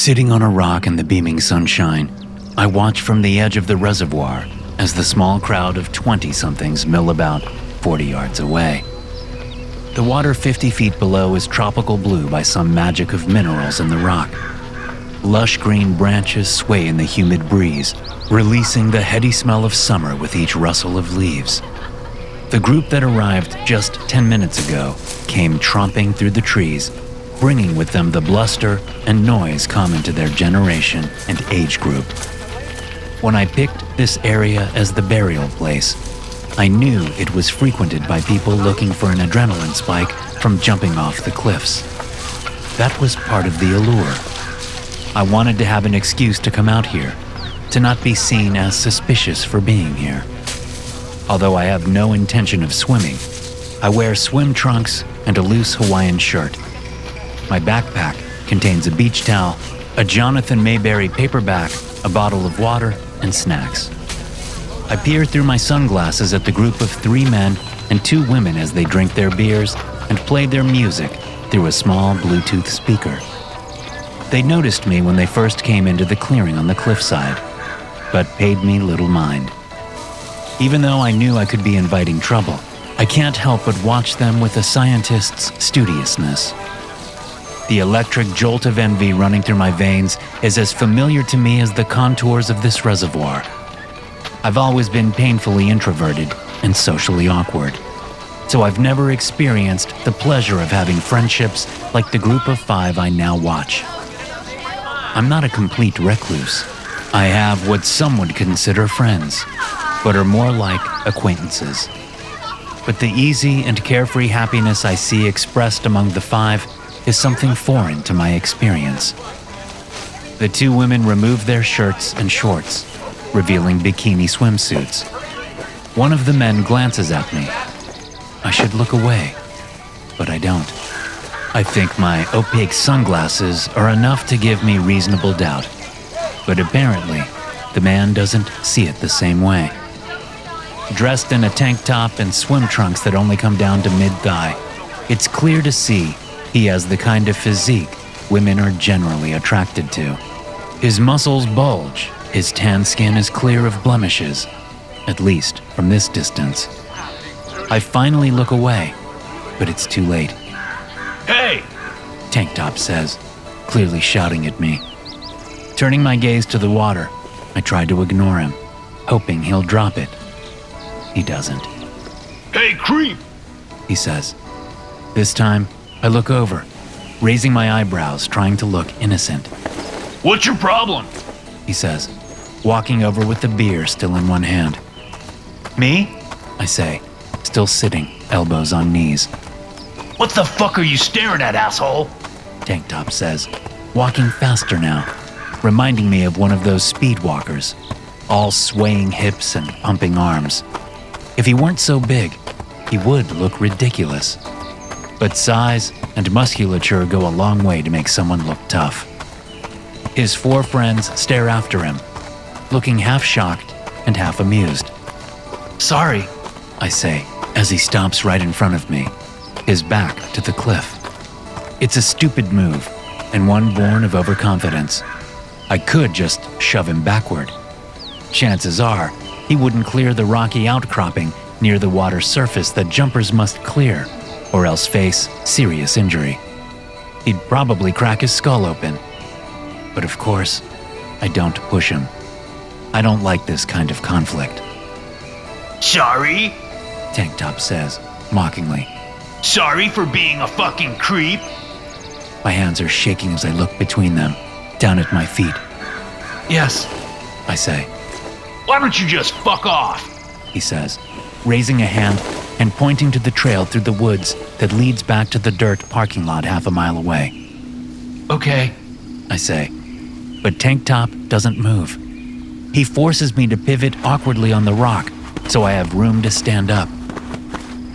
Sitting on a rock in the beaming sunshine, I watch from the edge of the reservoir as the small crowd of 20-somethings mill about 40 yards away. The water 50 feet below is tropical blue by some magic of minerals in the rock. Lush green branches sway in the humid breeze, releasing the heady smell of summer with each rustle of leaves. The group that arrived just 10 minutes ago came tromping through the trees, bringing with them the bluster and noise common to their generation and age group. When I picked this area as the burial place, I knew it was frequented by people looking for an adrenaline spike from jumping off the cliffs. That was part of the allure. I wanted to have an excuse to come out here, to not be seen as suspicious for being here. Although I have no intention of swimming, I wear swim trunks and a loose Hawaiian shirt. My backpack contains a beach towel, a Jonathan Mayberry paperback, a bottle of water, and snacks. I peer through my sunglasses at the group of 3 men and 2 women as they drink their beers and play their music through a small Bluetooth speaker. They noticed me when they first came into the clearing on the cliffside, but paid me little mind. Even though I knew I could be inviting trouble, I can't help but watch them with a scientist's studiousness. The electric jolt of envy running through my veins is as familiar to me as the contours of this reservoir. I've always been painfully introverted and socially awkward, so I've never experienced the pleasure of having friendships like the group of 5 I now watch. I'm not a complete recluse. I have what some would consider friends, but are more like acquaintances. But the easy and carefree happiness I see expressed among the 5 is something foreign to my experience. The 2 women remove their shirts and shorts, revealing bikini swimsuits. One of the men glances at me. I should look away, but I don't. I think my opaque sunglasses are enough to give me reasonable doubt, but apparently the man doesn't see it the same way. Dressed in a tank top and swim trunks that only come down to mid-thigh, it's clear to see he has the kind of physique women are generally attracted to. His muscles bulge, his tan skin is clear of blemishes, at least from this distance. I finally look away, but it's too late. Hey! Tank Top says, clearly shouting at me. Turning my gaze to the water, I try to ignore him, hoping he'll drop it. He doesn't. Hey, creep! He says. This time, I look over, raising my eyebrows, trying to look innocent. What's your problem? He says, walking over with the beer still in one hand. Me? I say, still sitting, elbows on knees. What the fuck are you staring at, asshole? Tank Top says, walking faster now, reminding me of one of those speed walkers, all swaying hips and pumping arms. If he weren't so big, he would look ridiculous. But size and musculature go a long way to make someone look tough. His 4 friends stare after him, looking half shocked and half amused. Sorry, I say, as he stops right in front of me, his back to the cliff. It's a stupid move, and one born of overconfidence. I could just shove him backward. Chances are, he wouldn't clear the rocky outcropping near the water surface that jumpers must clear, or else face serious injury. He'd probably crack his skull open. But of course, I don't push him. I don't like this kind of conflict. Sorry? Tank Top says, mockingly. Sorry for being a fucking creep? My hands are shaking as I look between them, down at my feet. Yes, I say. Why don't you just fuck off? He says, raising a hand and pointing to the trail through the woods that leads back to the dirt parking lot half a mile away. Okay, I say, but Tank Top doesn't move. He forces me to pivot awkwardly on the rock so I have room to stand up.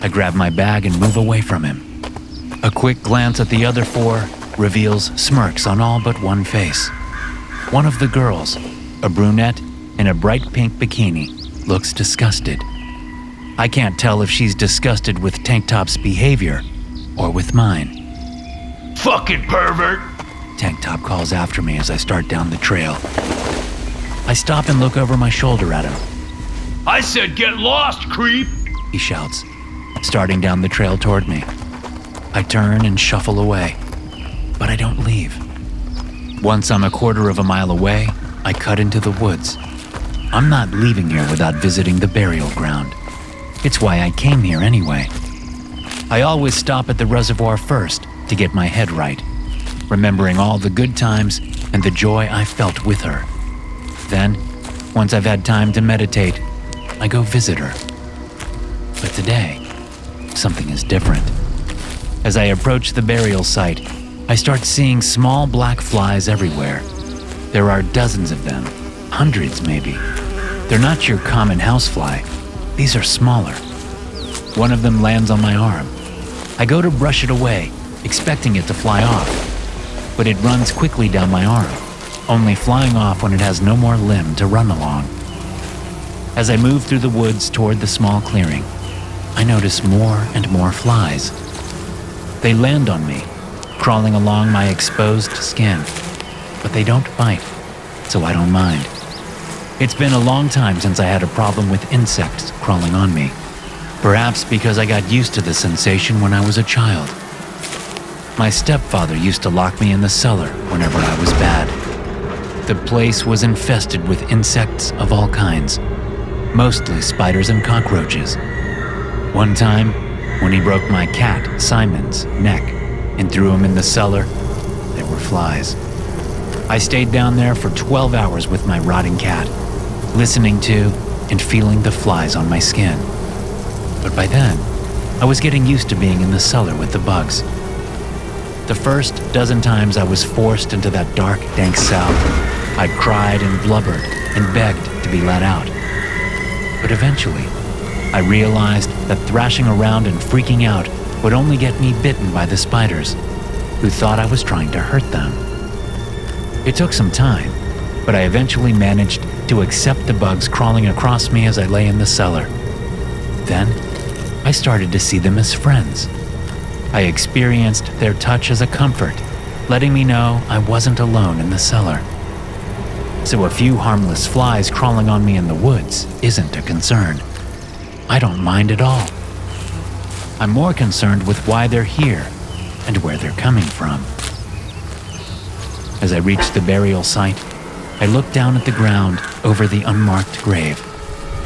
I grab my bag and move away from him. A quick glance at the other 4 reveals smirks on all but one face. One of the girls, a brunette in a bright pink bikini, looks disgusted. I can't tell if she's disgusted with Tank Top's behavior or with mine. Fucking pervert! Tank Top calls after me as I start down the trail. I stop and look over my shoulder at him. I said get lost, creep! He shouts, starting down the trail toward me. I turn and shuffle away, but I don't leave. Once I'm a quarter of a mile away, I cut into the woods. I'm not leaving here without visiting the burial ground. It's why I came here anyway. I always stop at the reservoir first to get my head right, remembering all the good times and the joy I felt with her. Then, once I've had time to meditate, I go visit her. But today, something is different. As I approach the burial site, I start seeing small black flies everywhere. There are dozens of them, hundreds maybe. They're not your common housefly. These are smaller. One of them lands on my arm. I go to brush it away, expecting it to fly off, but it runs quickly down my arm, only flying off when it has no more limb to run along. As I move through the woods toward the small clearing, I notice more and more flies. They land on me, crawling along my exposed skin, but they don't bite, so I don't mind. It's been a long time since I had a problem with insects crawling on me, perhaps because I got used to the sensation when I was a child. My stepfather used to lock me in the cellar whenever I was bad. The place was infested with insects of all kinds, mostly spiders and cockroaches. One time, when he broke my cat, Simon's, neck and threw him in the cellar, there were flies. I stayed down there for 12 hours with my rotting cat, listening to and feeling the flies on my skin. But by then, I was getting used to being in the cellar with the bugs. The first dozen times I was forced into that dark, dank cell, I cried and blubbered and begged to be let out. But eventually, I realized that thrashing around and freaking out would only get me bitten by the spiders, who thought I was trying to hurt them. It took some time, but I eventually managed to accept the bugs crawling across me as I lay in the cellar. Then, I started to see them as friends. I experienced their touch as a comfort, letting me know I wasn't alone in the cellar. So a few harmless flies crawling on me in the woods isn't a concern. I don't mind at all. I'm more concerned with why they're here and where they're coming from. As I reach the burial site, I look down at the ground over the unmarked grave,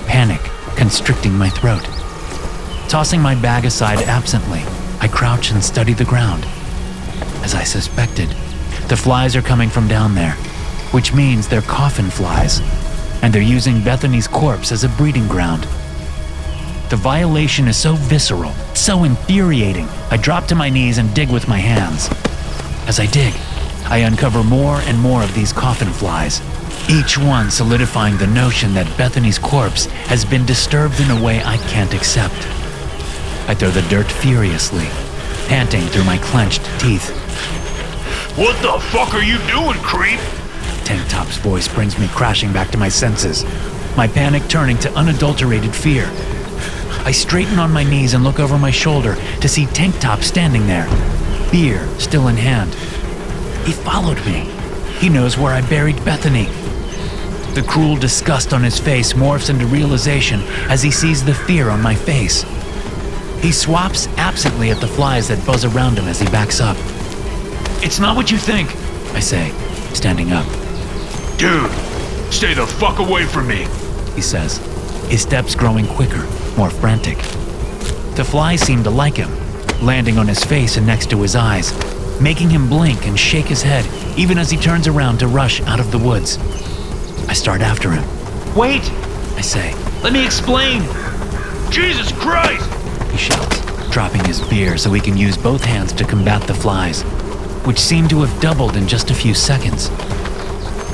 panic constricting my throat. Tossing my bag aside absently, I crouch and study the ground. As I suspected, the flies are coming from down there, which means they're coffin flies, and they're using Bethany's corpse as a breeding ground. The violation is so visceral, so infuriating, I drop to my knees and dig with my hands. As I dig, I uncover more and more of these coffin flies, each one solidifying the notion that Bethany's corpse has been disturbed in a way I can't accept. I throw the dirt furiously, panting through my clenched teeth. What the fuck are you doing, creep? Tank Top's voice brings me crashing back to my senses, my panic turning to unadulterated fear. I straighten on my knees and look over my shoulder to see Tank Top standing there, beer still in hand. He followed me. He knows where I buried Bethany. The cruel disgust on his face morphs into realization as he sees the fear on my face. He swaps absently at the flies that buzz around him as he backs up. It's not what you think, I say, standing up. Dude, stay the fuck away from me, he says, his steps growing quicker, more frantic. The flies seem to like him, landing on his face and next to his eyes, making him blink and shake his head even as he turns around to rush out of the woods. I start after him. Wait, I say. Let me explain. Jesus Christ! He shouts, dropping his beer so he can use both hands to combat the flies, which seem to have doubled in just a few seconds.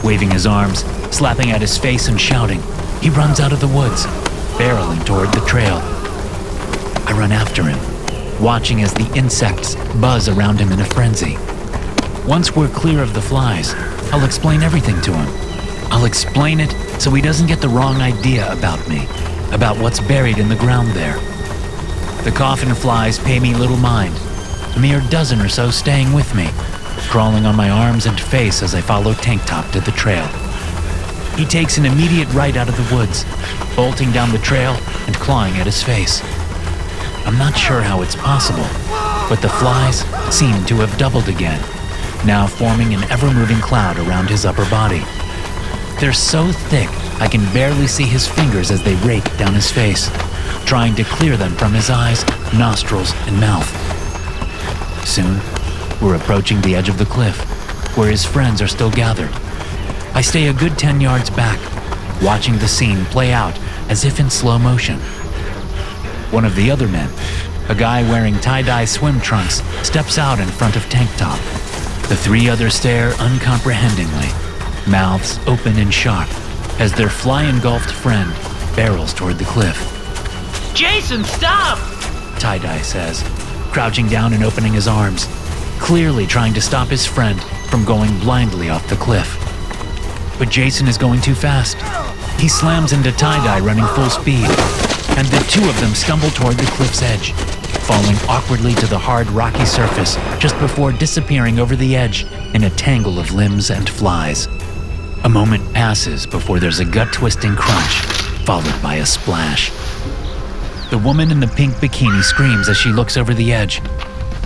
Waving his arms, slapping at his face and shouting, he runs out of the woods, barreling toward the trail. I run after him, watching as the insects buzz around him in a frenzy. Once we're clear of the flies, I'll explain everything to him. I'll explain it so he doesn't get the wrong idea about me, about what's buried in the ground there. The coffin flies pay me little mind, a mere dozen or so staying with me, crawling on my arms and face as I follow Tank Top to the trail. He takes an immediate right out of the woods, bolting down the trail and clawing at his face. I'm not sure how it's possible, but the flies seem to have doubled again, now forming an ever-moving cloud around his upper body. They're so thick I can barely see his fingers as they rake down his face, trying to clear them from his eyes, nostrils, and mouth. Soon, we're approaching the edge of the cliff, where his friends are still gathered. I stay a good 10 yards back, watching the scene play out as if in slow motion. One of the other men, a guy wearing tie-dye swim trunks, steps out in front of Tank Top. The three others stare uncomprehendingly, mouths open in shock, as their fly-engulfed friend barrels toward the cliff. Jason, stop! Tie-dye says, crouching down and opening his arms, clearly trying to stop his friend from going blindly off the cliff. But Jason is going too fast. He slams into Tie-dye running full speed, and the two of them stumble toward the cliff's edge, falling awkwardly to the hard, rocky surface just before disappearing over the edge in a tangle of limbs and flies. A moment passes before there's a gut-twisting crunch, followed by a splash. The woman in the pink bikini screams as she looks over the edge.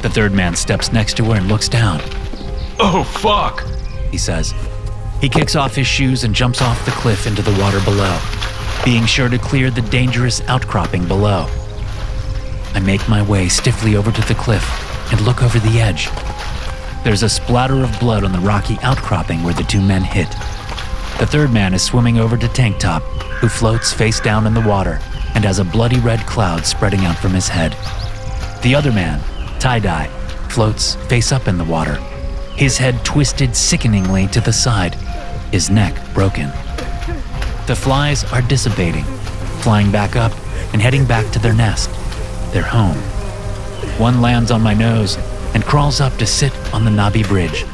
The third man steps next to her and looks down. Oh, fuck! He says. He kicks off his shoes and jumps off the cliff into the water below, being sure to clear the dangerous outcropping below. I make my way stiffly over to the cliff and look over the edge. There's a splatter of blood on the rocky outcropping where the two men hit. The third man is swimming over to Tank Top, who floats face down in the water and has a bloody red cloud spreading out from his head. The other man, Tie-dye, floats face up in the water, his head twisted sickeningly to the side, his neck broken. The flies are dissipating, flying back up and heading back to their nest, their home. One lands on my nose and crawls up to sit on the knobby bridge.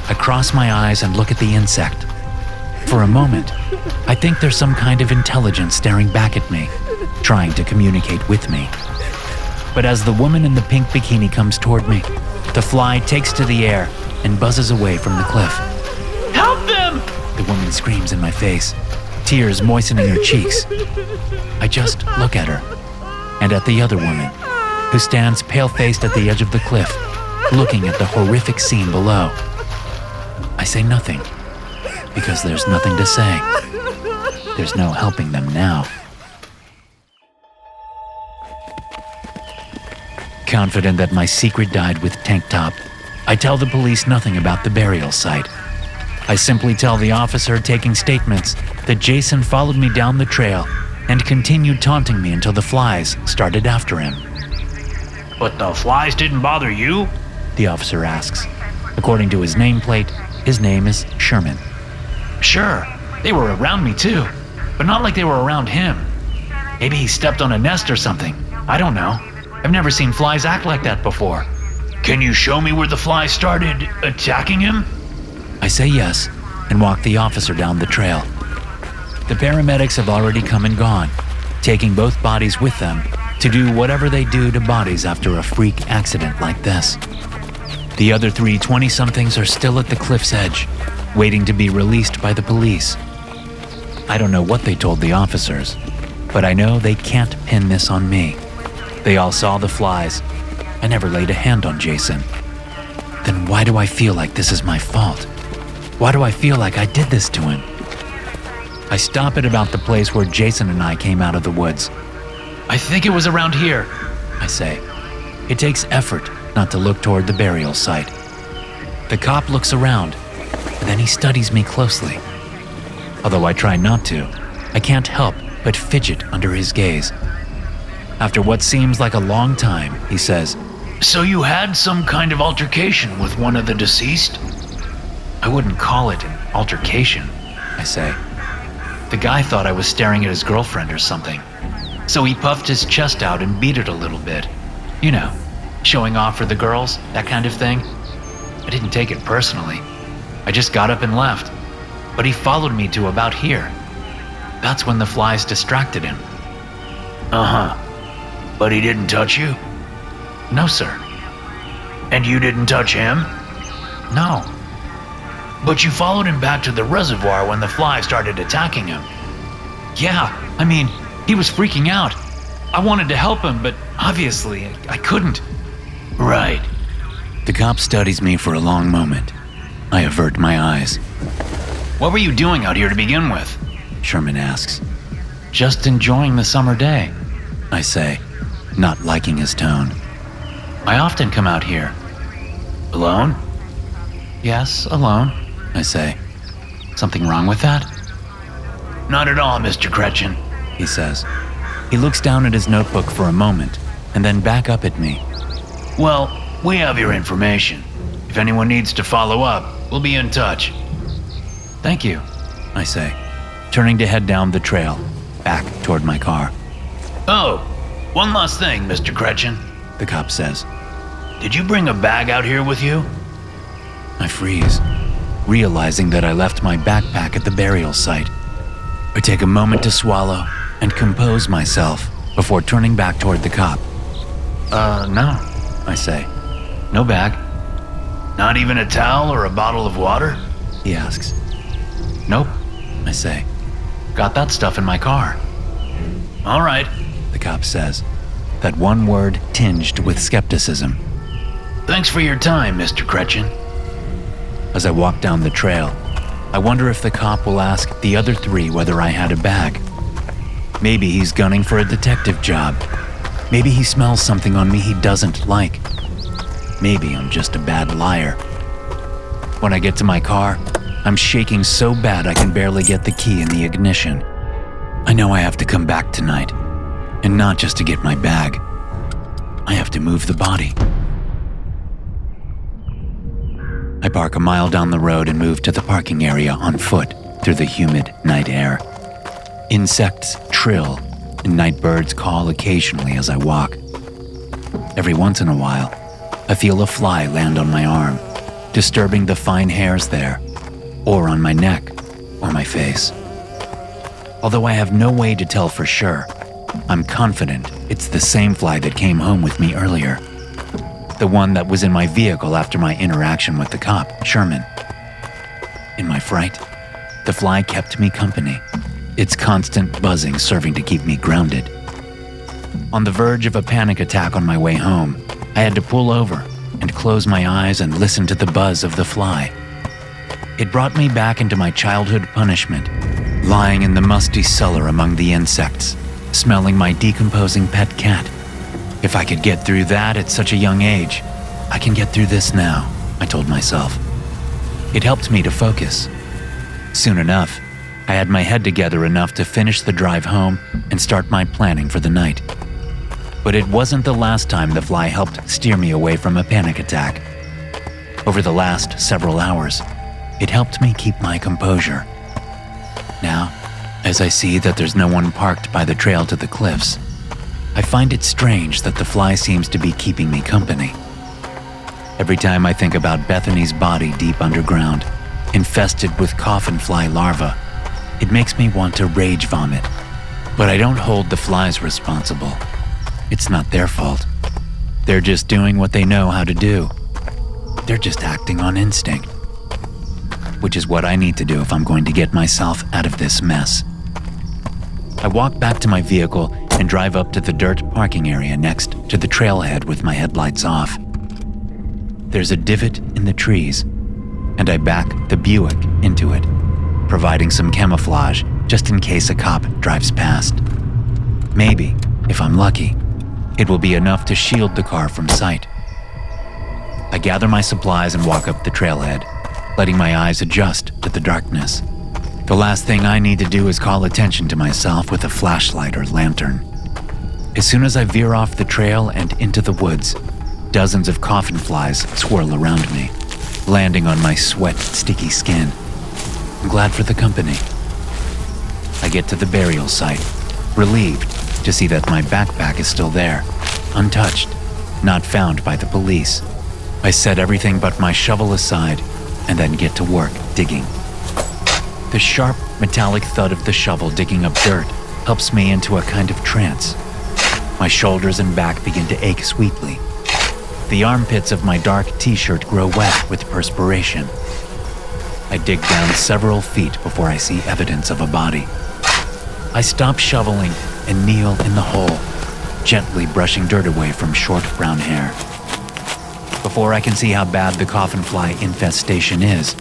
I cross my eyes and look at the insect. For a moment, I think there's some kind of intelligence staring back at me, trying to communicate with me. But as the woman in the pink bikini comes toward me, the fly takes to the air and buzzes away from the cliff. Help them! The woman screams in my face, tears moistening her cheeks. I just look at her, and at the other woman, who stands pale-faced at the edge of the cliff, looking at the horrific scene below. I say nothing, because there's nothing to say. There's no helping them now. Confident that my secret died with Tank Top, I tell the police nothing about the burial site. I simply tell the officer taking statements that Jason followed me down the trail and continued taunting me until the flies started after him. But the flies didn't bother you? The officer asks. According to his nameplate, his name is Sherman. Sure, they were around me too, but not like they were around him. Maybe he stepped on a nest or something. I don't know. I've never seen flies act like that before. Can you show me where the flies started attacking him? I say yes and walk the officer down the trail. The paramedics have already come and gone, taking both bodies with them to do whatever they do to bodies after a freak accident like this. The other three 20-somethings are still at the cliff's edge, waiting to be released by the police. I don't know what they told the officers, but I know they can't pin this on me. They all saw the flies. I never laid a hand on Jason. Then why do I feel like this is my fault? Why do I feel like I did this to him? I stop at about the place where Jason and I came out of the woods. I think it was around here, I say. It takes effort not to look toward the burial site. The cop looks around, and then he studies me closely. Although I try not to, I can't help but fidget under his gaze. After what seems like a long time, he says, So you had some kind of altercation with one of the deceased? I wouldn't call it an altercation, I say. The guy thought I was staring at his girlfriend or something. So he puffed his chest out and beat it a little bit. You know, showing off for the girls, that kind of thing. I didn't take it personally. I just got up and left. But he followed me to about here. That's when the flies distracted him. Uh-huh. But he didn't touch you? No, sir. And you didn't touch him? No. But you followed him back to the reservoir when the fly started attacking him. Yeah, I mean, he was freaking out. I wanted to help him, but obviously, I couldn't. Right. The cop studies me for a long moment. I avert my eyes. What were you doing out here to begin with? Sherman asks. Just enjoying the summer day. I say, not liking his tone. I often come out here. Alone? Yes, alone. I say. Something wrong with that? Not at all, Mr. Gretchen, he says. He looks down at his notebook for a moment, and then back up at me. Well, we have your information. If anyone needs to follow up, we'll be in touch. Thank you, I say, turning to head down the trail, back toward my car. Oh, one last thing, Mr. Gretchen, the cop says. Did you bring a bag out here with you? I freeze, realizing that I left my backpack at the burial site. I take a moment to swallow and compose myself before turning back toward the cop. No, I say. No bag. Not even a towel or a bottle of water? He asks. Nope, I say. Got that stuff in my car. All right, the cop says, that one word tinged with skepticism. Thanks for your time, Mr. Gretchen. As I walk down the trail, I wonder if the cop will ask the other three whether I had a bag. Maybe he's gunning for a detective job. Maybe he smells something on me he doesn't like. Maybe I'm just a bad liar. When I get to my car, I'm shaking so bad I can barely get the key in the ignition. I know I have to come back tonight, and not just to get my bag. I have to move the body. I park a mile down the road and move to the parking area on foot through the humid night air. Insects trill and night birds call occasionally as I walk. Every once in a while, I feel a fly land on my arm, disturbing the fine hairs there, or on my neck or my face. Although I have no way to tell for sure, I'm confident it's the same fly that came home with me earlier. The one that was in my vehicle after my interaction with the cop, Sherman. In my fright, the fly kept me company, its constant buzzing serving to keep me grounded. On the verge of a panic attack on my way home, I had to pull over and close my eyes and listen to the buzz of the fly. It brought me back into my childhood punishment, lying in the musty cellar among the insects, smelling my decomposing pet cat. If I could get through that at such a young age, I can get through this now, I told myself. It helped me to focus. Soon enough, I had my head together enough to finish the drive home and start my planning for the night. But it wasn't the last time the fly helped steer me away from a panic attack. Over the last several hours, it helped me keep my composure. Now, as I see that there's no one parked by the trail to the cliffs, I find it strange that the fly seems to be keeping me company. Every time I think about Bethany's body deep underground, infested with coffin fly larvae, it makes me want to rage vomit. But I don't hold the flies responsible. It's not their fault. They're just doing what they know how to do. They're just acting on instinct. Which is what I need to do if I'm going to get myself out of this mess. I walk back to my vehicle and drive up to the dirt parking area next to the trailhead with my headlights off. There's a divot in the trees, and I back the Buick into it, providing some camouflage just in case a cop drives past. Maybe, if I'm lucky, it will be enough to shield the car from sight. I gather my supplies and walk up the trailhead, letting my eyes adjust to the darkness. The last thing I need to do is call attention to myself with a flashlight or lantern. As soon as I veer off the trail and into the woods, dozens of coffin flies swirl around me, landing on my sweat-sticky skin. I'm glad for the company. I get to the burial site, relieved to see that my backpack is still there, untouched, not found by the police. I set everything but my shovel aside and then get to work digging. The sharp, metallic thud of the shovel digging up dirt helps me into a kind of trance. My shoulders and back begin to ache sweetly. The armpits of my dark t-shirt grow wet with perspiration. I dig down several feet before I see evidence of a body. I stop shoveling and kneel in the hole, gently brushing dirt away from short brown hair. Before I can see how bad the coffin fly infestation is,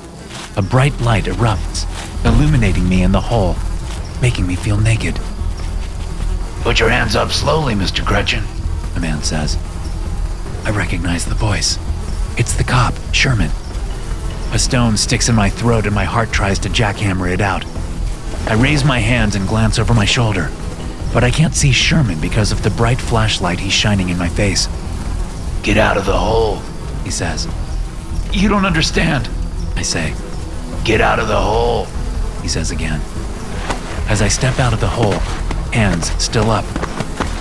a bright light erupts, illuminating me in the hole, making me feel naked. Put your hands up slowly, Mr. Gretchen, the man says. I recognize the voice. It's the cop, Sherman. A stone sticks in my throat and my heart tries to jackhammer it out. I raise my hands and glance over my shoulder, but I can't see Sherman because of the bright flashlight he's shining in my face. Get out of the hole, he says. You don't understand, I say. Get out of the hole, he says again. As I step out of the hole, hands still up,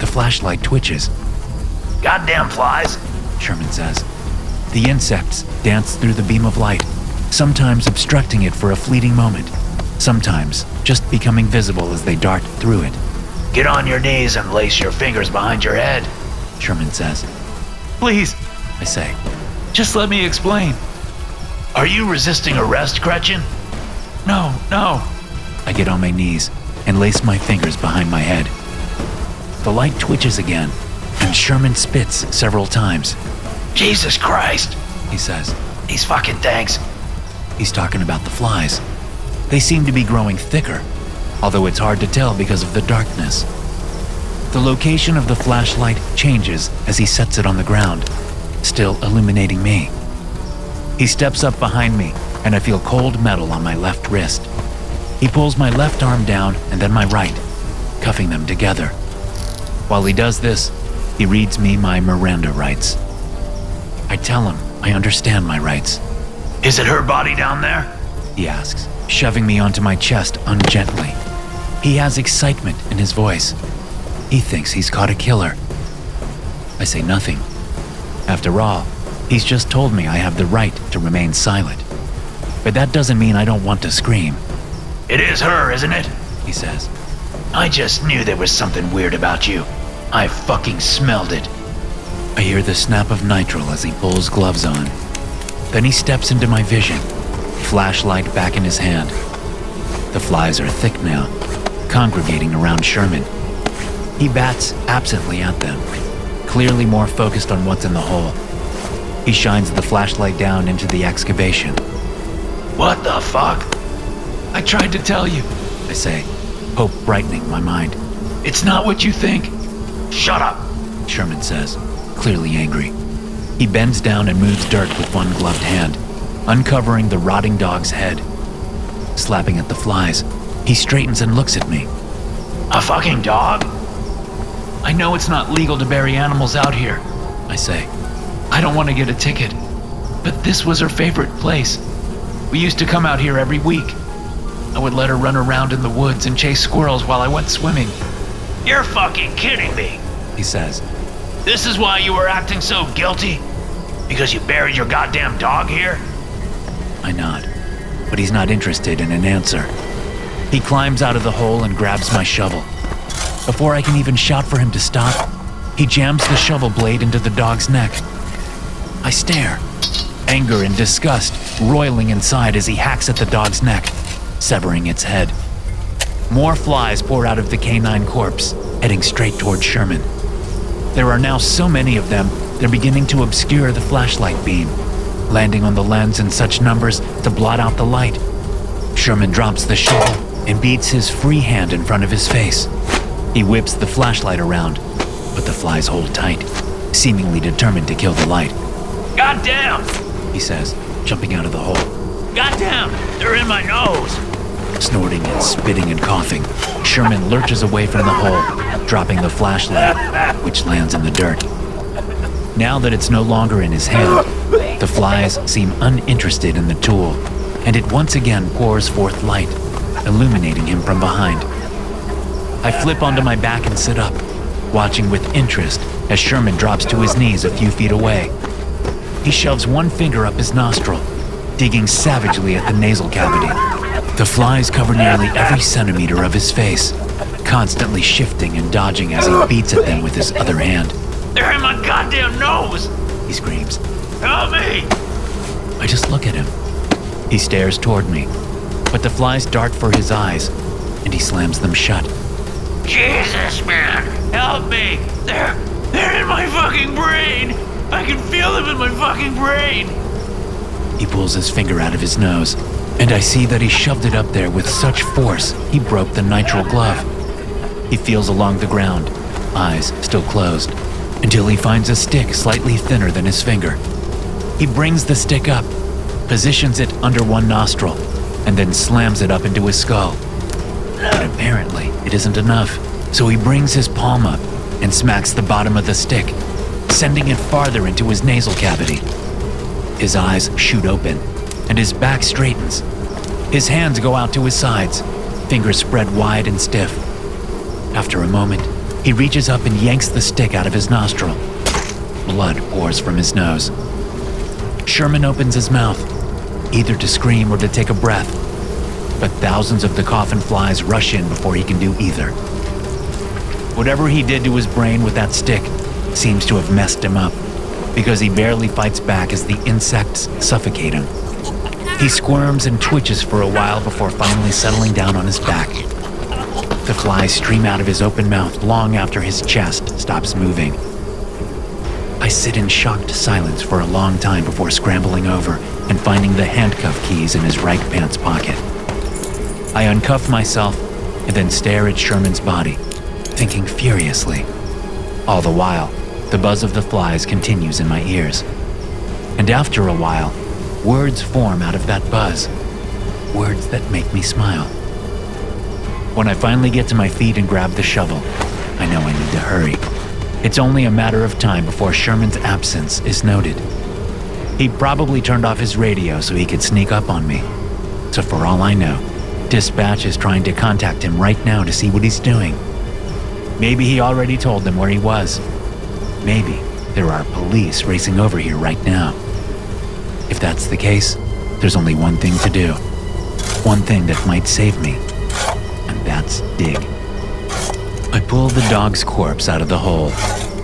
the flashlight twitches. Goddamn flies, Sherman says. The insects dance through the beam of light, sometimes obstructing it for a fleeting moment, sometimes just becoming visible as they dart through it. Get on your knees and lace your fingers behind your head, Sherman says. Please, I say. Just let me explain. Are you resisting arrest, Gretchen? No. I get on my knees and lace my fingers behind my head. The light twitches again, and Sherman spits several times. Jesus Christ, he says. These fucking things. He's talking about the flies. They seem to be growing thicker, although it's hard to tell because of the darkness. The location of the flashlight changes as he sets it on the ground, still illuminating me. He steps up behind me, and I feel cold metal on my left wrist. He pulls my left arm down and then my right, cuffing them together. While he does this, he reads me my Miranda rights. I tell him I understand my rights. Is it her body down there? He asks, shoving me onto my chest ungently. He has excitement in his voice. He thinks he's caught a killer. I say nothing. After all, he's just told me I have the right to remain silent. But that doesn't mean I don't want to scream. It is her, isn't it? He says. I just knew there was something weird about you. I fucking smelled it. I hear the snap of nitrile as he pulls gloves on. Then he steps into my vision, flashlight back in his hand. The flies are thick now, congregating around Sherman. He bats absently at them, clearly more focused on what's in the hole. He shines the flashlight down into the excavation. What the fuck? I tried to tell you, I say, hope brightening my mind. It's not what you think. Shut up, Sherman says, clearly angry. He bends down and moves dirt with one gloved hand, uncovering the rotting dog's head. Slapping at the flies, he straightens and looks at me. A fucking dog? I know it's not legal to bury animals out here, I say. I don't want to get a ticket, but this was her favorite place. We used to come out here every week. I would let her run around in the woods and chase squirrels while I went swimming. You're fucking kidding me, he says. This is why you were acting so guilty? Because you buried your goddamn dog here? I nod, but he's not interested in an answer. He climbs out of the hole and grabs my shovel. Before I can even shout for him to stop, he jams the shovel blade into the dog's neck. I stare, anger and disgust roiling inside as he hacks at the dog's neck, severing its head. More flies pour out of the canine corpse, heading straight toward Sherman. There are now so many of them, they're beginning to obscure the flashlight beam, landing on the lens in such numbers to blot out the light. Sherman drops the shovel and beats his free hand in front of his face. He whips the flashlight around, but the flies hold tight, seemingly determined to kill the light. Goddamn, he says, jumping out of the hole. Goddamn, they're in my nose. Snorting and spitting and coughing, Sherman lurches away from the hole, dropping the flashlight, which lands in the dirt. Now that it's no longer in his hand, the flies seem uninterested in the tool, and it once again pours forth light, illuminating him from behind. I flip onto my back and sit up, watching with interest as Sherman drops to his knees a few feet away. He shoves one finger up his nostril, digging savagely at the nasal cavity. The flies cover nearly every centimeter of his face, constantly shifting and dodging as he beats at them with his other hand. They're in my goddamn nose! he screams. Help me! I just look at him. He stares toward me, but the flies dart for his eyes, and he slams them shut. Jesus, man! Help me! They're in my fucking brain! I can feel them in my fucking brain! He pulls his finger out of his nose, and I see that he shoved it up there with such force he broke the nitrile glove. He feels along the ground, eyes still closed, until he finds a stick slightly thinner than his finger. He brings the stick up, positions it under one nostril, and then slams it up into his skull. But apparently it isn't enough, so he brings his palm up and smacks the bottom of the stick, sending it farther into his nasal cavity. His eyes shoot open, and his back straightens. His hands go out to his sides, fingers spread wide and stiff. After a moment, he reaches up and yanks the stick out of his nostril. Blood pours from his nose. Sherman opens his mouth, either to scream or to take a breath, but thousands of the coffin flies rush in before he can do either. Whatever he did to his brain with that stick seems to have messed him up, because he barely fights back as the insects suffocate him. He squirms and twitches for a while before finally settling down on his back. The flies stream out of his open mouth long after his chest stops moving. I sit in shocked silence for a long time before scrambling over and finding the handcuff keys in his right pants pocket. I uncuff myself and then stare at Sherman's body, thinking furiously. All the while, the buzz of the flies continues in my ears. And after a while, words form out of that buzz. Words that make me smile. When I finally get to my feet and grab the shovel, I know I need to hurry. It's only a matter of time before Sherman's absence is noted. He probably turned off his radio so he could sneak up on me. So for all I know, Dispatch is trying to contact him right now to see what he's doing. Maybe he already told them where he was. Maybe there are police racing over here right now. If that's the case, there's only one thing to do. One thing that might save me, and that's dig. I pull the dog's corpse out of the hole,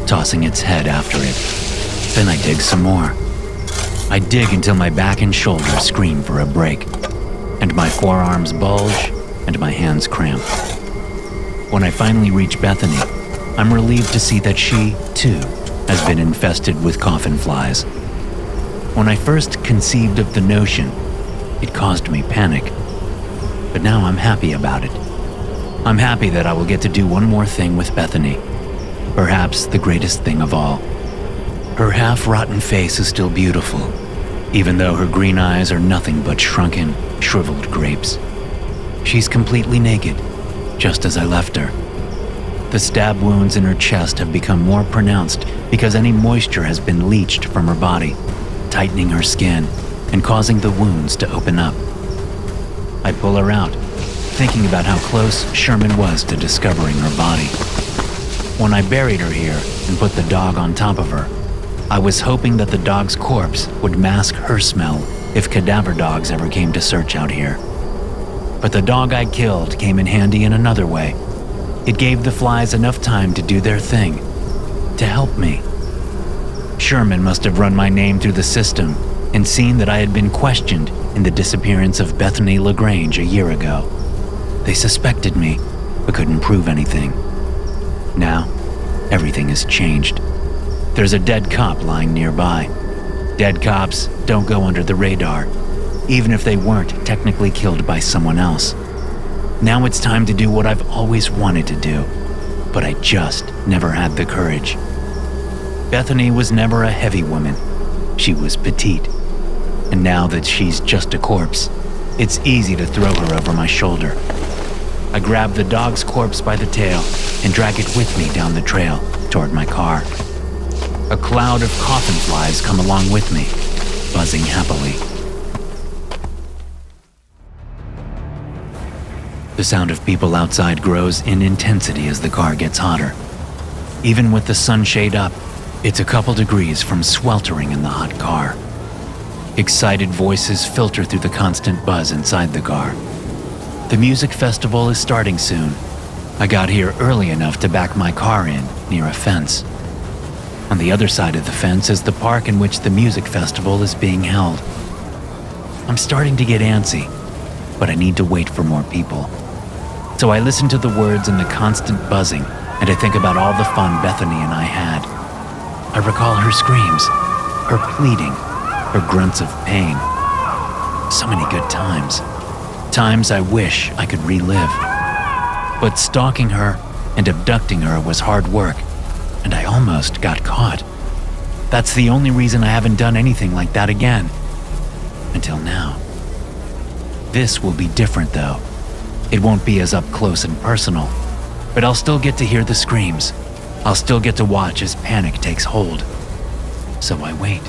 tossing its head after it. Then I dig some more. I dig until my back and shoulders scream for a break, and my forearms bulge and my hands cramp. When I finally reach Bethany, I'm relieved to see that she, too, has been infested with coffin flies. When I first conceived of the notion, it caused me panic. But now I'm happy about it. I'm happy that I will get to do one more thing with Bethany. Perhaps the greatest thing of all. Her half-rotten face is still beautiful, even though her green eyes are nothing but shrunken, shriveled grapes. She's completely naked, just as I left her. The stab wounds in her chest have become more pronounced because any moisture has been leached from her body, tightening her skin and causing the wounds to open up. I pull her out, thinking about how close Sherman was to discovering her body. When I buried her here and put the dog on top of her, I was hoping that the dog's corpse would mask her smell if cadaver dogs ever came to search out here. But the dog I killed came in handy in another way. It gave the flies enough time to do their thing, to help me. Sherman must have run my name through the system and seen that I had been questioned in the disappearance of Bethany LaGrange a year ago. They suspected me, but couldn't prove anything. Now, everything has changed. There's a dead cop lying nearby. Dead cops don't go under the radar, even if they weren't technically killed by someone else. Now it's time to do what I've always wanted to do, but I just never had the courage. Bethany was never a heavy woman. She was petite. And now that she's just a corpse, it's easy to throw her over my shoulder. I grab the dog's corpse by the tail and drag it with me down the trail toward my car. A cloud of coffin flies come along with me, buzzing happily. The sound of people outside grows in intensity as the car gets hotter. Even with the sunshade up, it's a couple degrees from sweltering in the hot car. Excited voices filter through the constant buzz inside the car. The music festival is starting soon. I got here early enough to back my car in near a fence. On the other side of the fence is the park in which the music festival is being held. I'm starting to get antsy, but I need to wait for more people. So I listen to the words and the constant buzzing, and I think about all the fun Bethany and I had. I recall her screams, her pleading, her grunts of pain. So many good times. Times I wish I could relive. But stalking her and abducting her was hard work, and I almost got caught. That's the only reason I haven't done anything like that again. Until now. This will be different though. It won't be as up close and personal, but I'll still get to hear the screams. I'll still get to watch as panic takes hold. So I wait.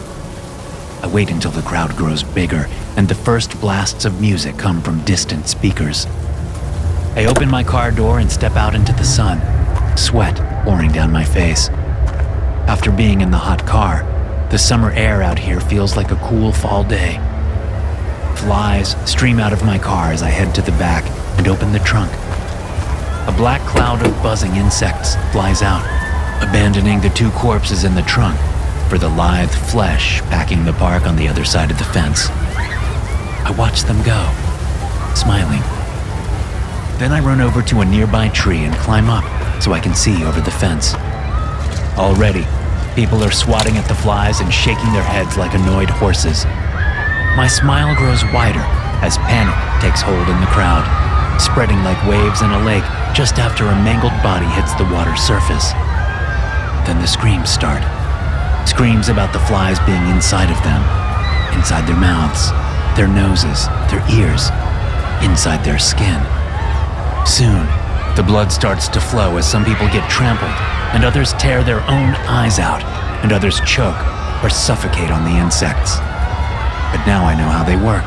I wait until the crowd grows bigger and the first blasts of music come from distant speakers. I open my car door and step out into the sun, sweat pouring down my face. After being in the hot car, the summer air out here feels like a cool fall day. Flies stream out of my car as I head to the back and open the trunk. A black cloud of buzzing insects flies out, abandoning the 2 corpses in the trunk for the lithe flesh packing the park on the other side of the fence. I watch them go, smiling. Then I run over to a nearby tree and climb up so I can see over the fence. Already, people are swatting at the flies and shaking their heads like annoyed horses. My smile grows wider as panic takes hold in the crowd, spreading like waves in a lake just after a mangled body hits the water surface. Then the screams start. Screams about the flies being inside of them, inside their mouths, their noses, their ears, inside their skin. Soon, the blood starts to flow as some people get trampled, and others tear their own eyes out, and others choke or suffocate on the insects. But now I know how they work.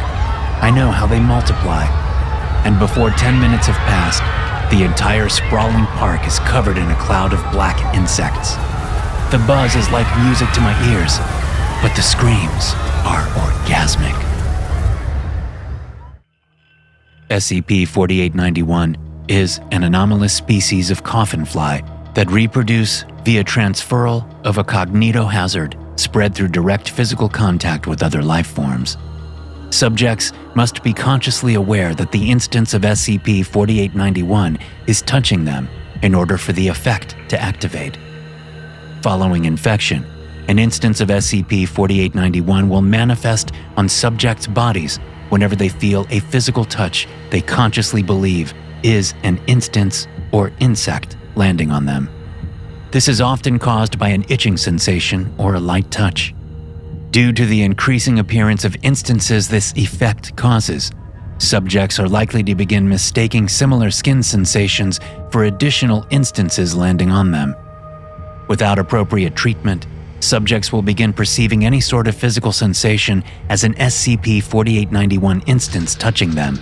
I know how they multiply. And before 10 minutes have passed, the entire sprawling park is covered in a cloud of black insects. The buzz is like music to my ears, but the screams are orgasmic. SCP-4891 is an anomalous species of coffin fly that reproduce via transferal of a cognitohazard spread through direct physical contact with other life forms. Subjects must be consciously aware that the instance of SCP-4891 is touching them in order for the effect to activate. Following infection, an instance of SCP-4891 will manifest on subjects' bodies whenever they feel a physical touch they consciously believe is an instance or insect landing on them. This is often caused by an itching sensation or a light touch. Due to the increasing appearance of instances this effect causes, subjects are likely to begin mistaking similar skin sensations for additional instances landing on them. Without appropriate treatment, subjects will begin perceiving any sort of physical sensation as an SCP-4891 instance touching them.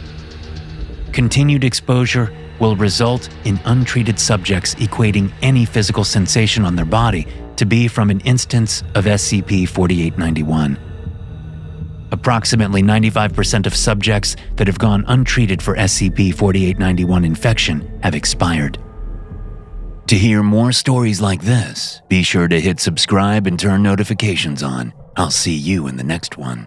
Continued exposure will result in untreated subjects equating any physical sensation on their body to be from an instance of SCP-4891. Approximately 95% of subjects that have gone untreated for SCP-4891 infection have expired. To hear more stories like this, be sure to hit subscribe and turn notifications on. I'll see you in the next one.